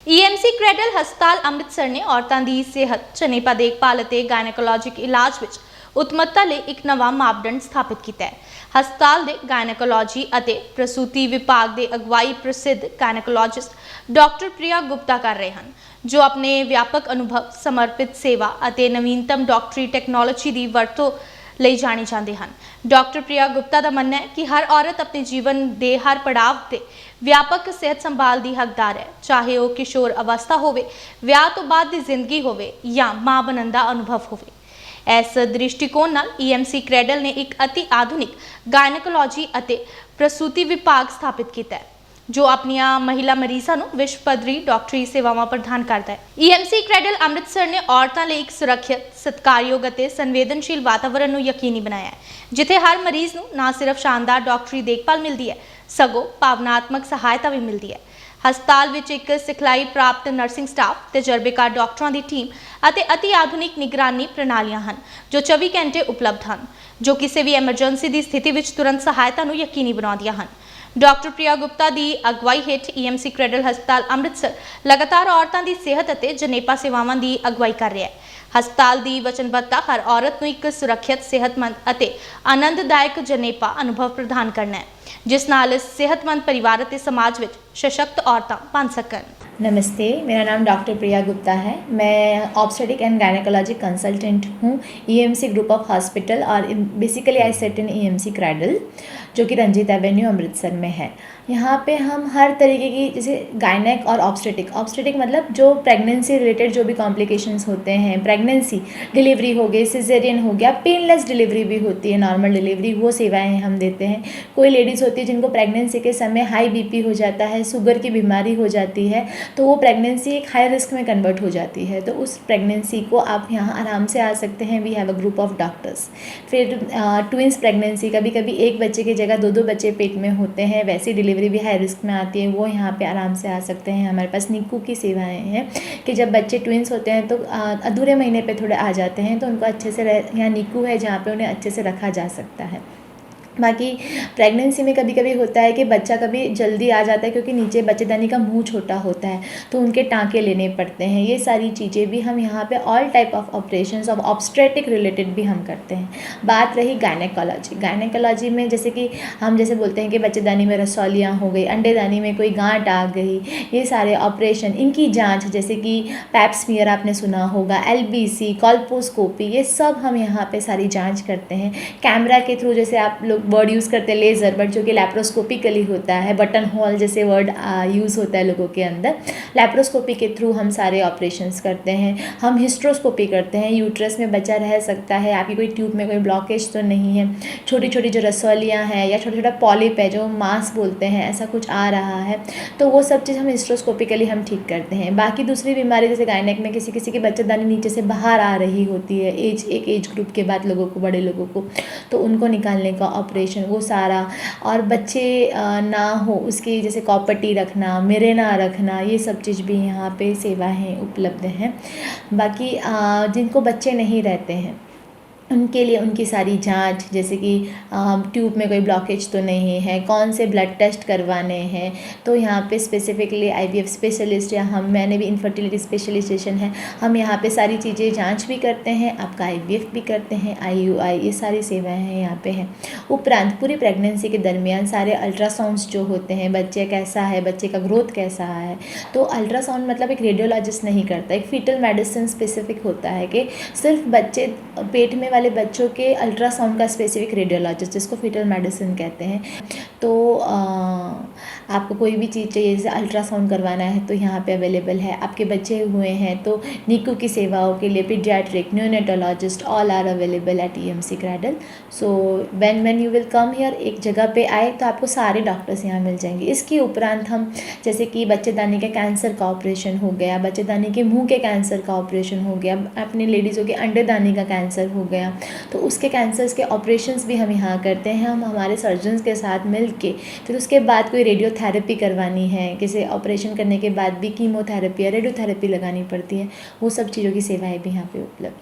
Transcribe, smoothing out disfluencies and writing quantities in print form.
EMC cradle ਹਸਪਤਾਲ ਅੰਮ੍ਰਿਤਸਰ ਨੇ ਔਰਤਾਂ ਦੀ ਸਿਹਤ, ਜਣੇਪਾ ਦੇਖਭਾਲ ਅਤੇ ਗਾਇਨੇਕੋਲੋਜਿਕ ਇਲਾਜ ਵਿੱਚ ਉਤਮਤਾ ਲਈ ਇੱਕ ਨਵਾਂ ਮਾਪਦੰਡ ਸਥਾਪਿਤ ਕੀਤਾ ਹੈ। ਹਸਪਤਾਲ ਦੇ ਗਾਇਨੇਕੋਲੋਜੀ ਅਤੇ ਪ੍ਰਸੂਤੀ ਵਿਭਾਗ ਦੇ ਅਗਵਾਈ ਪ੍ਰਸਿੱਧ ਗਾਇਨੇਕੋਲੋਜਿਸਟ ਡਾਕਟਰ ਪ੍ਰਿਆ ਗੁਪਤਾ ਕਰ ਰਹੇ ਹਨ, ਜੋ ਆਪਣੇ ਵਿਆਪਕ ਅਨੁਭਵ, ਸਮਰਪਿਤ ਸੇਵਾ ਅਤੇ ਨਵੀਨਤਮ ਡਾਕਟਰੀ ਟੈਕਨੋਲੋਜੀ ਦੀ ਵਰਤੋਂ ਲਈ ਜਾਣੇ ਜਾਂਦੇ ਹਨ। ਡਾਕਟਰ ਪ੍ਰਿया गुप्ता का मानना है कि हर औरत अपने जीवन के हर पड़ाव से व्यापक सेहत संभाल की हकदार है, चाहे वह किशोर अवस्था होवे, विआह तो बाद की जिंदगी होवे या मां बनने का अनुभव होवे। इस दृष्टिकोण नाल ईएमसी क्रैडल ने एक अति आधुनिक गायनेकोलॉजी और प्रसूति विभाग स्थापित किया है, जो अपनिया महिला मरीज़ों को विश्व पद्धरी डॉक्टरी सेवावां प्रदान करता है। ईएमसी क्रैडल अमृतसर ने औरतों लिए एक सुरक्षित, सत्कारयोग और संवेदनशील वातावरण यकीनी बनाया है, जिथे हर मरीज़ को न सिर्फ शानदार डॉक्टरी देखभाल मिलती है, सगों भावनात्मक सहायता भी मिलती है। हस्पताल विच एक सिखलाई प्राप्त नर्सिंग स्टाफ, तजर्बेकार डॉक्टरों की टीम और अति आधुनिक निगरानी प्रणालियां हैं, जो 24 घंटे उपलब्ध हैं, जो किसी भी एमरजेंसी की स्थिति में तुरंत सहायता को यकीनी बनाउंदियां हैं। डॉक्टर प्रिया गुप्ता की अगवाई हेठ ईएमसी क्रैडल हस्पताल अमृतसर लगातार औरतों की सेहत और जनेपा सेवावां की अगवाई कर रहा है। हस्पताल की वचनबद्धता हर औरत को एक सुरक्षित, सेहतमंद और आनंददायक जनेपा अनुभव प्रदान करना है, जिस नाल सेहतमंद परिवार और समाज में सशक्त औरतां बन सकन। नमस्ते, मेरा नाम डॉक्टर प्रिया गुप्ता है। मैं ऑब्स्टेटिक एंड गायनेकोलॉजी कंसल्टेंट हूँ ईएमसी ग्रुप ऑफ हॉस्पिटल, और basically I set in EMC cradle, जो कि रंजीत एवेन्यू अमृतसर में है। यहाँ पे हम हर तरीके की, जैसे गायनेक और ऑब्स्टेटिक मतलब जो प्रेगनेंसी रिलेटेड जो भी कॉम्प्लिकेशंस होते हैं, प्रेगनेंसी, डिलीवरी हो गई, सिजेरियन हो गया, पेनलेस डिलीवरी भी होती है, नॉर्मल डिलीवरी, वो सेवाएं हम देते हैं। कोई लेडीज़ होती है जिनको प्रेगनेंसी के समय हाई बीपी हो जाता है, शुगर की बीमारी हो जाती है, तो वो प्रेगनेंसी एक हाई रिस्क में कन्वर्ट हो जाती है, तो उस प्रेगनेंसी को आप यहाँ आराम से आ सकते हैं। We have a group of doctors. फिर ट्विंस प्रेगनेंसी, कभी कभी एक बच्चे की जगह दो बच्चे पेट में होते हैं, वैसी डिलीवरी भी हाई रिस्क में आती है, वो यहाँ पे आराम से आ सकते हैं। हमारे पास निक्कू की सेवाएं हैं कि जब बच्चे ट्विंस होते हैं तो अधूरे महीने पे थोड़े आ जाते हैं, तो उनको अच्छे से यहाँ निक्कू है जहाँ पे उन्हें अच्छे से रखा जा सकता है। बाकी प्रेगनेंसी में कभी कभी होता है कि बच्चा कभी जल्दी आ जाता है, क्योंकि नीचे बच्चेदानी का मुंह छोटा होता है, तो उनके टाँके लेने पड़ते हैं। ये सारी चीज़ें भी हम यहाँ पे all type of operations of obstetric related भी हम करते हैं। बात रही गायनेकोलॉजी में, जैसे कि हम जैसे बोलते हैं कि बच्चेदानी में रसौलियाँ हो गई, अंडेदानी में कोई गांठ आ गई, ये सारे ऑपरेशन, इनकी जाँच, जैसे कि पैप स्मीयर आपने सुना होगा, LBC, कॉल्पोस्कोपी, ये सब हम यहाँ पर सारी जाँच करते हैं कैमरा के थ्रू। जैसे आप लोग वर्ड यूज़ करते हैं लेज़र, बट जो कि लैप्रोस्कोपिकली होता है, बटन होल जैसे वर्ड यूज़ होता है लोगों के अंदर। लैप्रोस्कोपी के थ्रू हम सारे ऑपरेशंस करते हैं। हम हिस्ट्रोस्कोपी करते हैं, यूट्रस में बच्चा रह सकता है, आपकी कोई ट्यूब में कोई ब्लॉकेज तो नहीं है, छोटी छोटी जो रसौलियाँ हैं या छोटा छोटा पॉलिप है जो मांस बोलते हैं, ऐसा कुछ आ रहा है, तो वो सब चीज़ हम हिस्ट्रोस्कोपिकली हम ठीक करते हैं। बाकी दूसरी बीमारी जैसे गायनेक में किसी किसी की बच्चेदानी नीचे से बाहर आ रही होती है, एक एज ग्रुप के बाद लोगों को, बड़े लोगों को, तो उनको निकालने का ऑपरेशन, वो सारा, और बच्चे ना हो उसकी जैसे कॉपर्टी रखना, मिरेना रखना, ये सब चीज़ भी यहाँ पे सेवाएं उपलब्ध हैं। बाकी जिनको बच्चे नहीं रहते हैं उनके लिए उनकी सारी जांच, जैसे कि ट्यूब में कोई ब्लॉकेज तो नहीं है, कौन से ब्लड टेस्ट करवाने हैं, तो यहाँ पे स्पेसिफिकली IVF स्पेशलिस्ट या मैंने भी इनफर्टिलिटी स्पेशलाइजेशन है, हम यहाँ पे सारी चीज़ें जांच भी करते हैं, आपका IVF भी करते हैं, IUI, ये सारी सेवाएं हैं यहाँ पे हैं। उपरांत पूरी प्रेगनेंसी के दरमियान सारे अल्ट्रासाउंड्स जो होते हैं, बच्चे कैसा है, बच्चे का ग्रोथ कैसा है, तो अल्ट्रासाउंड मतलब एक रेडियोलॉजिस्ट नहीं करता, एक फीटल मेडिसिन स्पेसिफिक होता है कि सिर्फ बच्चे पेट में वाले बच्चों के अल्ट्रासाउंड का स्पेसिफिक रेडियोलॉजिस्ट, जिसको फीटल मेडिसिन कहते हैं। तो आपको कोई भी चीज़ चाहिए, जैसे अल्ट्रासाउंड करवाना है तो यहाँ पे अवेलेबल है। आपके बच्चे हुए हैं तो निक्कू की सेवाओं के लिए pediatric, neonatologist, all are available at EMC cradle. So when you will come here, एक जगह पे आए तो आपको सारे डॉक्टर्स यहाँ मिल जाएंगे। इसके उपरांत हम जैसे कि बच्चेदानी के कैंसर का ऑपरेशन हो गया, बच्चेदानी के मुँह के कैंसर का ऑपरेशन हो गया, अपने लेडीज़ों के अंडेदानी का कैंसर हो गया, तो उसके कैंसर्स के ऑपरेशंस भी हम यहाँ करते हैं। हम हमारे सर्जन्स के साथ मिल के, फिर उसके बाद कोई रेडियोथेरेपी करवानी है, किसी ऑपरेशन करने के बाद भी कीमोथेरेपी या रेडियोथेरेपी लगानी पड़ती है, वो सब चीज़ों की सेवाएं भी यहाँ पे उपलब्ध है।